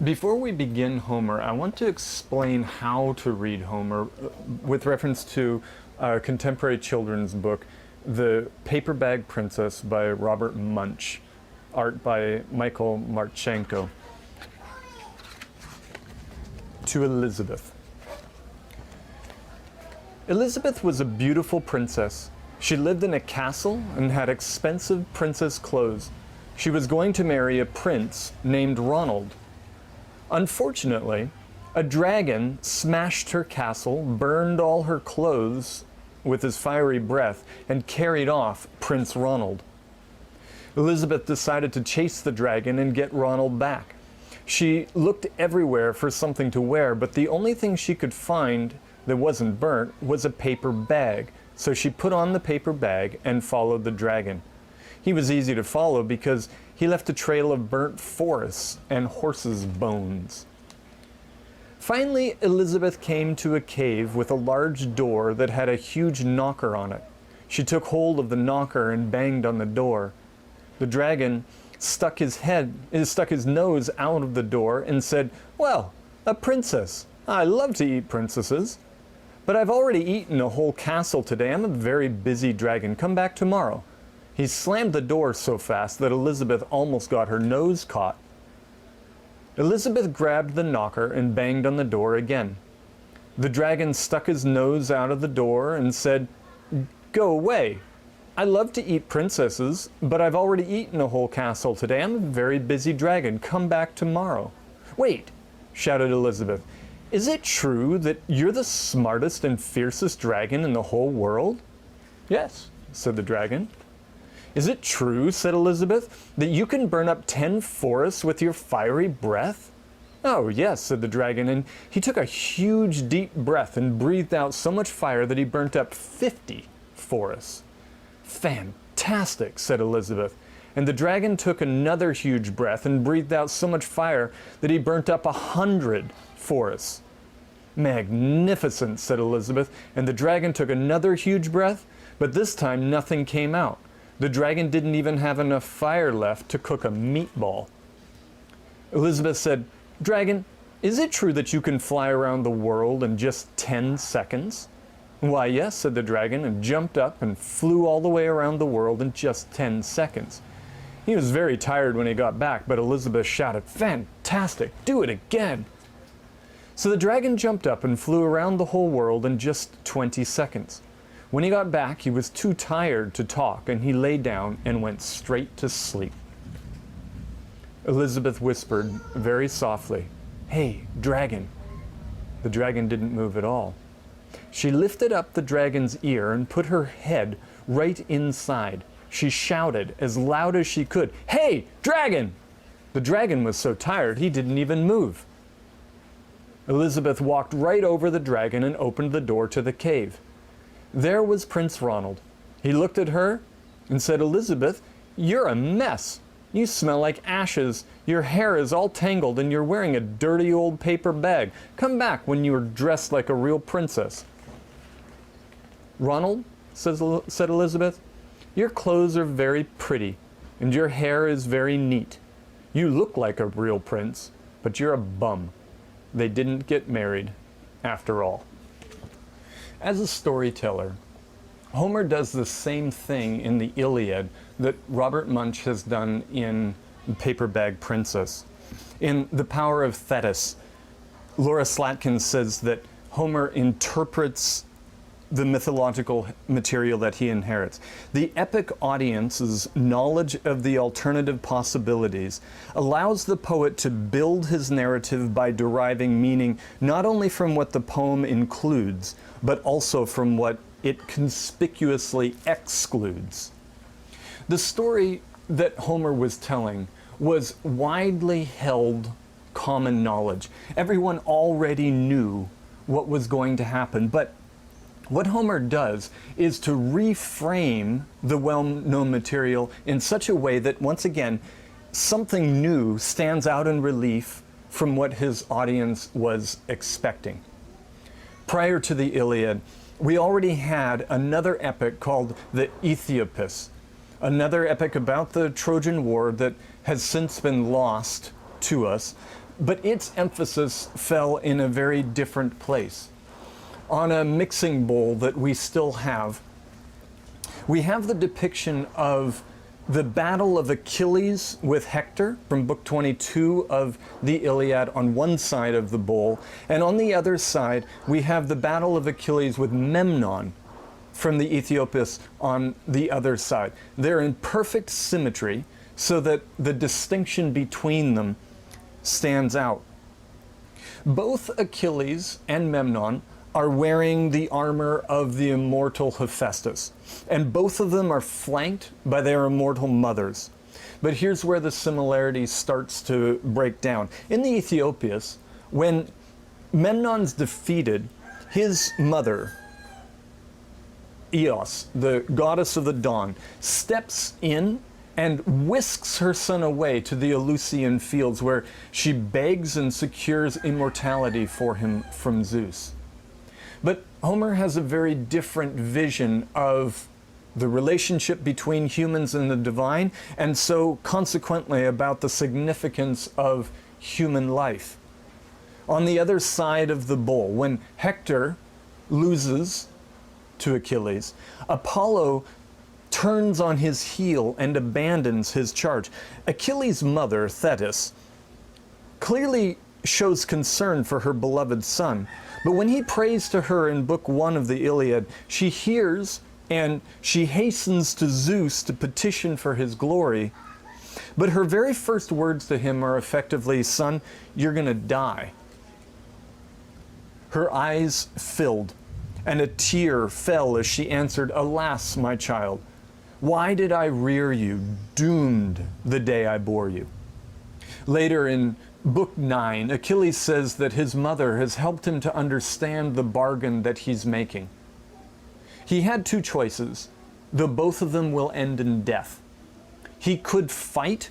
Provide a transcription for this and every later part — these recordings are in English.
Before we begin Homer, I want to explain how to read Homer with reference to a contemporary children's book, The Paper Bag Princess by Robert Munsch, art by Michael Marchenko. To Elizabeth. Elizabeth was a beautiful princess. She lived in a castle and had expensive princess clothes. She was going to marry a prince named Ronald. Unfortunately, a dragon smashed her castle, burned all her clothes with his fiery breath, and carried off Prince Ronald. Elizabeth decided to chase the dragon and get Ronald back. She looked everywhere for something to wear, but the only thing she could find that wasn't burnt was a paper bag. So she put on the paper bag and followed the dragon. He was easy to follow because he left a trail of burnt forests and horses' bones. Finally, Elizabeth came to a cave with a large door that had a huge knocker on it. She took hold of the knocker and banged on the door. The dragon stuck his nose out of the door and said, "Well, a princess. I love to eat princesses. But I've already eaten a whole castle today. I'm a very busy dragon. Come back tomorrow." He slammed the door so fast that Elizabeth almost got her nose caught. Elizabeth grabbed the knocker and banged on the door again. The dragon stuck his nose out of the door and said, "Go away. I love to eat princesses, but I've already eaten a whole castle today. I'm a very busy dragon. Come back tomorrow." "Wait," shouted Elizabeth. "Is it true that you're the smartest and fiercest dragon in the whole world?" "Yes," said the dragon. "Is it true," said Elizabeth, "that you can burn up 10 forests with your fiery breath?" "Oh, yes," said the dragon, and he took a huge deep breath and breathed out so much fire that he burnt up 50 forests. "Fantastic," said Elizabeth, and the dragon took another huge breath and breathed out so much fire that he burnt up 100 forests. "Magnificent," said Elizabeth, and the dragon took another huge breath, but this time nothing came out. The dragon didn't even have enough fire left to cook a meatball. Elizabeth said, "Dragon, is it true that you can fly around the world in just 10 seconds?" "Why, yes," said the dragon, and jumped up and flew all the way around the world in just 10 seconds. He was very tired when he got back, but Elizabeth shouted, "Fantastic, do it again." So the dragon jumped up and flew around the whole world in just 20 seconds. When he got back, he was too tired to talk, and he lay down and went straight to sleep. Elizabeth whispered very softly, "Hey, dragon." The dragon didn't move at all. She lifted up the dragon's ear and put her head right inside. She shouted as loud as she could, "Hey, dragon!" The dragon was so tired he didn't even move. Elizabeth walked right over the dragon and opened the door to the cave. There was Prince Ronald. He looked at her and said, "Elizabeth, you're a mess. You smell like ashes. Your hair is all tangled and you're wearing a dirty old paper bag. Come back when you are dressed like a real princess." "Ronald," said Elizabeth, "your clothes are very pretty and your hair is very neat. You look like a real prince, but you're a bum. They didn't get married after all." As a storyteller, Homer does the same thing in the Iliad that Robert Munsch has done in Paper Bag Princess. In The Power of Thetis, Laura Slatkin says that Homer interprets the mythological material that he inherits. The epic audience's knowledge of the alternative possibilities allows the poet to build his narrative by deriving meaning not only from what the poem includes, but also from what it conspicuously excludes. The story that Homer was telling was widely held common knowledge. Everyone already knew what was going to happen, but what Homer does is to reframe the well-known material in such a way that, once again, something new stands out in relief from what his audience was expecting. Prior to the Iliad, we already had another epic called the Aethiopus, another epic about the Trojan War that has since been lost to us, but its emphasis fell in a very different place. On a mixing bowl that we still have, we have the depiction of the battle of Achilles with Hector from book 22 of the Iliad on one side of the bowl, and on the other side we have the battle of Achilles with Memnon from the Aethiopis on the other side. They're in perfect symmetry so that the distinction between them stands out. Both Achilles and Memnon are wearing the armor of the immortal Hephaestus, and both of them are flanked by their immortal mothers. But here's where the similarity starts to break down. In the Aethiopius, when Memnon's defeated, his mother, Eos, the goddess of the dawn, steps in and whisks her son away to the Eleusinian fields, where she begs and secures immortality for him from Zeus. But Homer has a very different vision of the relationship between humans and the divine, and so consequently about the significance of human life. On the other side of the bowl, when Hector loses to Achilles, Apollo turns on his heel and abandons his charge. Achilles' mother, Thetis, clearly shows concern for her beloved son, but when he prays to her in book 1 of the Iliad, she hears and she hastens to Zeus to petition for his glory. But her very first words to him are effectively, "Son, you're going to die." Her eyes filled, and a tear fell as she answered, "Alas, my child, why did I rear you, doomed the day I bore you?" Later in book 9, Achilles says that his mother has helped him to understand the bargain that he's making. He had two choices, though both of them will end in death. He could fight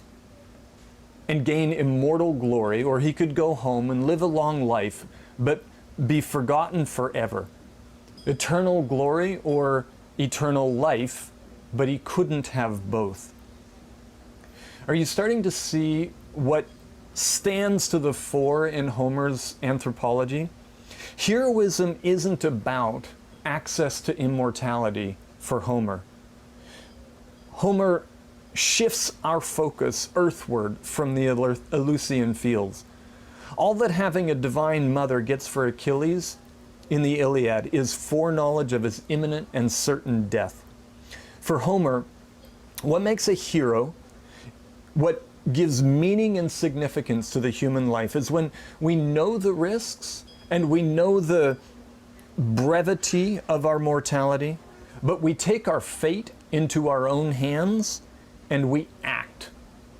and gain immortal glory, or he could go home and live a long life, but be forgotten forever. Eternal glory or eternal life, but he couldn't have both. Are you starting to see what stands to the fore in Homer's anthropology? Heroism isn't about access to immortality for Homer. Homer shifts our focus earthward from the Eleusinian fields. All that having a divine mother gets for Achilles in the Iliad is foreknowledge of his imminent and certain death. For Homer, what makes a hero, what gives meaning and significance to the human life, is when we know the risks and we know the brevity of our mortality, but we take our fate into our own hands and we act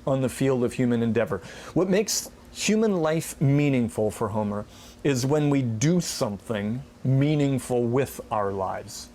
on the field of human endeavor. What makes human life meaningful for Homer is when we do something meaningful with our lives.